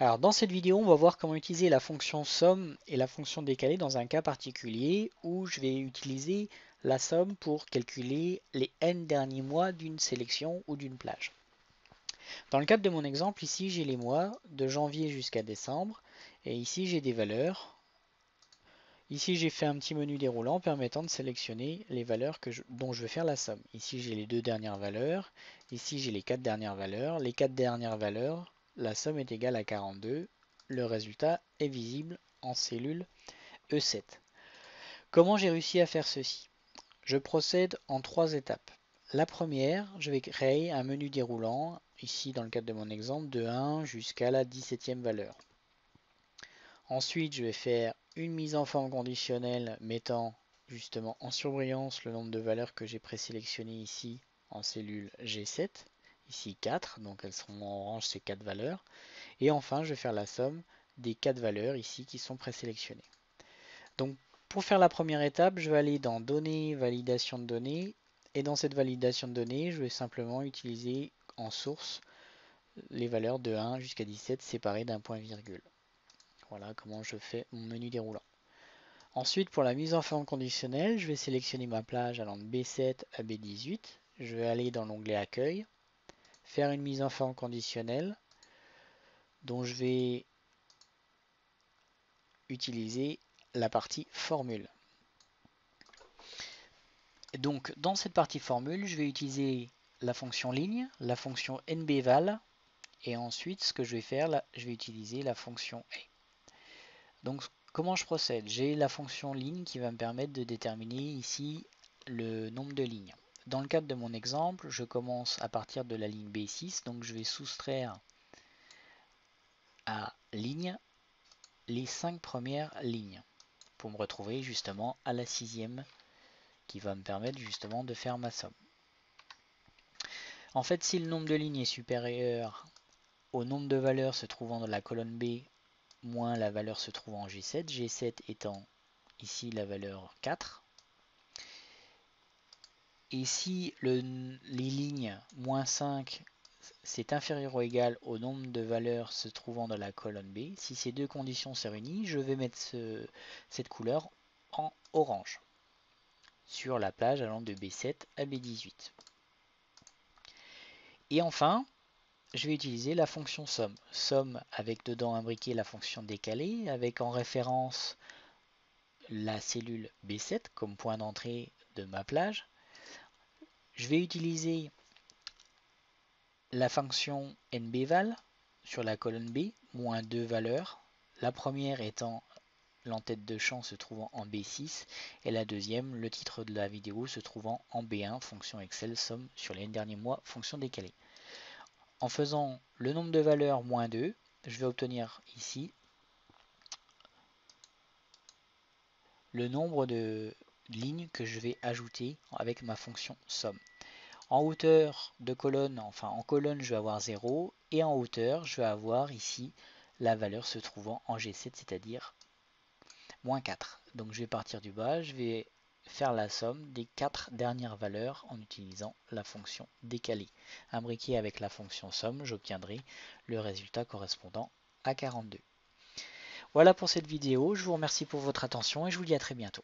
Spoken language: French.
Alors dans cette vidéo, on va voir comment utiliser la fonction somme et la fonction décalée dans un cas particulier où je vais utiliser la somme pour calculer les n derniers mois d'une sélection ou d'une plage. Dans le cadre de mon exemple, ici j'ai les mois de janvier jusqu'à décembre et ici j'ai des valeurs. Ici j'ai fait un petit menu déroulant permettant de sélectionner les valeurs dont je veux faire la somme. Ici j'ai les deux dernières valeurs, ici j'ai les quatre dernières valeurs. Les quatre dernières valeurs, la somme est égale à 42. Le résultat est visible en cellule E7. Comment j'ai réussi à faire ceci? Je procède en trois étapes. La première, je vais créer un menu déroulant, ici dans le cadre de mon exemple, de 1 jusqu'à la 17e valeur. Ensuite, je vais faire une mise en forme conditionnelle mettant justement en surbrillance le nombre de valeurs que j'ai présélectionnées ici en cellule G7, ici 4, donc elles seront en orange ces 4 valeurs. Et enfin, je vais faire la somme des 4 valeurs ici qui sont présélectionnées. Donc pour faire la première étape, je vais aller dans Données, Validation de données. Et dans cette validation de données, je vais simplement utiliser en source les valeurs de 1 jusqu'à 17 séparées d'un point virgule. Voilà comment je fais mon menu déroulant. Ensuite, pour la mise en forme conditionnelle, je vais sélectionner ma plage allant de B7 à B18. Je vais aller dans l'onglet Accueil, faire une mise en forme conditionnelle dont je vais utiliser la partie formule. Donc, dans cette partie formule, je vais utiliser la fonction ligne, la fonction nbval, et ensuite, ce que je vais faire, là, je vais utiliser la fonction a. Donc, comment je procède? J'ai la fonction ligne qui va me permettre de déterminer ici le nombre de lignes. Dans le cadre de mon exemple, je commence à partir de la ligne B6, donc je vais soustraire à ligne les 5 premières lignes pour me retrouver justement à la 6e qui va me permettre justement de faire ma somme. En fait, si le nombre de lignes est supérieur au nombre de valeurs se trouvant dans la colonne B moins la valeur se trouvant en G7, G7 étant ici la valeur 4, et si les lignes moins 5 c'est inférieur ou égal au nombre de valeurs se trouvant dans la colonne B, si ces deux conditions se réunissent, je vais mettre cette couleur en orange sur la plage allant de B7 à B18. Et enfin, je vais utiliser la fonction somme. Somme avec dedans imbriqué la fonction décalée, avec en référence la cellule B7 comme point d'entrée de ma plage. Je vais utiliser la fonction nbval sur la colonne B, moins 2 valeurs. La première étant l'entête de champ se trouvant en B6 et la deuxième, le titre de la vidéo, se trouvant en B1, fonction Excel, somme sur les n derniers mois, fonction décalée. En faisant le nombre de valeurs moins 2, je vais obtenir ici le nombre de lignes que je vais ajouter avec ma fonction somme. En hauteur de colonne, enfin en colonne, je vais avoir 0 et en hauteur, je vais avoir ici la valeur se trouvant en G7, c'est-à-dire moins 4. Donc je vais partir du bas, je vais faire la somme des 4 dernières valeurs en utilisant la fonction décalée. Imbriqué avec la fonction somme, j'obtiendrai le résultat correspondant à 42. Voilà pour cette vidéo, je vous remercie pour votre attention et je vous dis à très bientôt.